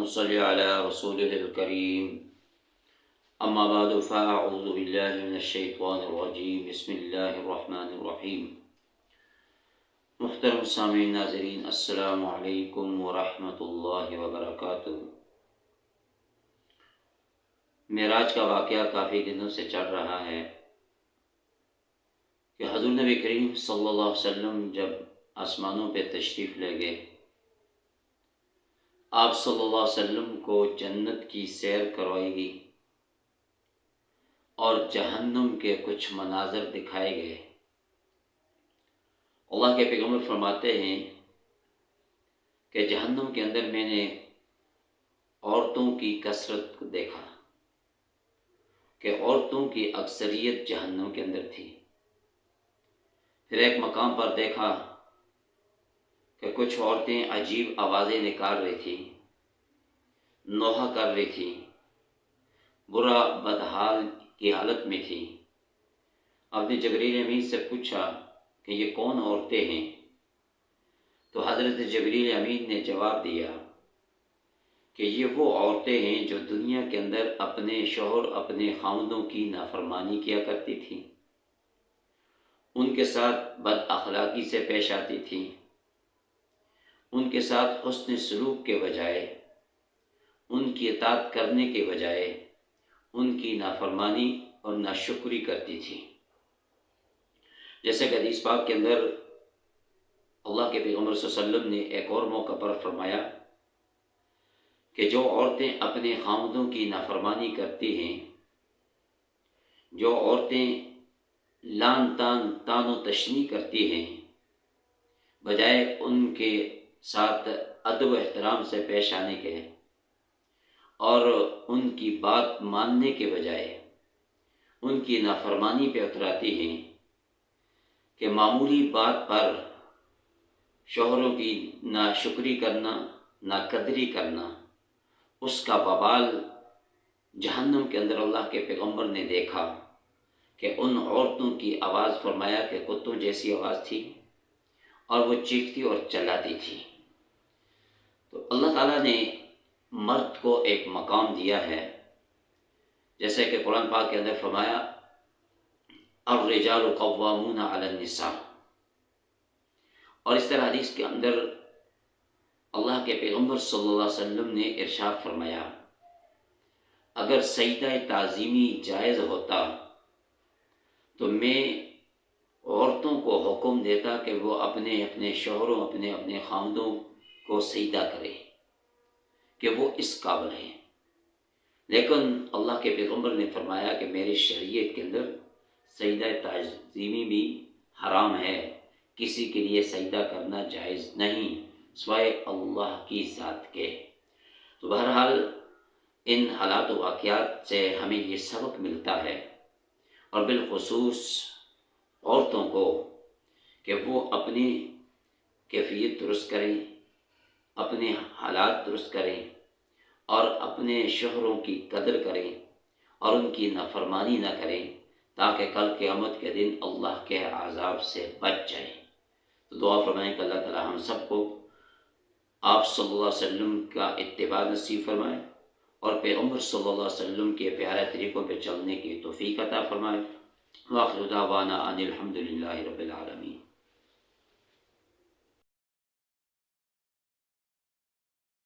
صل على رسوله الكريم اما بعد فاعوذ باللہ من الشیطان الرجیم بسم اللہ الرحمن الرحیم۔ محترم سامعین ناظرین، السلام علیکم ورحمۃ اللہ وبرکاتہ۔ معراج کا واقعہ کافی دنوں سے چل رہا ہے کہ حضور نبی کریم صلی اللہ علیہ وسلم جب آسمانوں پہ تشریف لے گئے، آپ صلی اللہ علیہ وسلم کو جنت کی سیر کروائی گئی اور جہنم کے کچھ مناظر دکھائے گئے۔ اللہ کے پیغمبر فرماتے ہیں کہ جہنم کے اندر میں نے عورتوں کی کثرت کو دیکھا کہ عورتوں کی اکثریت جہنم کے اندر تھی۔ پھر ایک مقام پر دیکھا کہ کچھ عورتیں عجیب آوازیں نکال رہی تھیں، نوحہ کر رہی تھیں، برا بدحال کی حالت میں تھی۔ آپ نے جبریل امین سے پوچھا کہ یہ کون عورتیں ہیں؟ تو حضرت جبریل امین نے جواب دیا کہ یہ وہ عورتیں ہیں جو دنیا کے اندر اپنے شوہر اپنے خاوندوں کی نافرمانی کیا کرتی تھیں، ان کے ساتھ بد اخلاقی سے پیش آتی تھیں، ان کے ساتھ حسن سلوک کے بجائے ان کی اطاعت کرنے کے بجائے ان کی نافرمانی اور ناشکری کرتی تھی۔ جیسے کہ حدیث پاک کے اندر اللہ کے پیغمبر صلی اللہ علیہ وسلم نے ایک اور موقع پر فرمایا کہ جو عورتیں اپنے خاوندوں کی نافرمانی کرتی ہیں، جو عورتیں لان تان و تشنیع کرتی ہیں، بجائے ان کے ساتھ ادب و احترام سے پیش آنے کے اور ان کی بات ماننے کے بجائے ان کی نافرمانی پہ اتراتی ہیں، کہ معمولی بات پر شوہروں کی ناشکری کرنا، ناقدری کرنا، اس کا وبال جہنم کے اندر اللہ کے پیغمبر نے دیکھا کہ ان عورتوں کی آواز فرمایا کہ کتوں جیسی آواز تھی اور وہ چیختی اور چلاتی تھی۔ تو اللہ تعالیٰ نے مرد کو ایک مقام دیا ہے، جیسے کہ قرآن پاک کے اندر فرمایا الرجال قوامون علی النساء، اور اس طرح حدیث کے اندر اللہ کے پیغمبر صلی اللہ علیہ وسلم نے ارشاد فرمایا اگر سجدہ تعظیمی جائز ہوتا تو میں عورتوں کو حکم دیتا کہ وہ اپنے اپنے شوہروں اپنے خاوندوں کو سجدہ کرے کہ وہ اس قابل ہیں، لیکن اللہ کے پیغمبر نے فرمایا کہ میری شریعت کے اندر سجدہ تعظیمی بھی حرام ہے، کسی کے لیے سجدہ کرنا جائز نہیں سوائے اللہ کی ذات کے۔ تو بہرحال ان حالات و واقعات سے ہمیں یہ سبق ملتا ہے، اور بالخصوص عورتوں کو، کہ وہ اپنی کیفیت درست کریں، اپنے حالات درست کریں اور اپنے شوہروں کی قدر کریں اور ان کی نافرمانی نہ کریں، تاکہ کل قیامت کے دن اللہ کے عذاب سے بچ جائیں۔ تو دعا فرمائیں کہ اللہ تعالی ہم سب کو آپ صلی اللہ علیہ وسلم کا اتباع نصیب فرمائے اور پیغمبر صلی اللہ علیہ وسلم کے پیارے طریقوں پہ چلنے کی توفیق عطا فرمائے۔ وآخر دعوانا ان الحمد للہ رب العالمین۔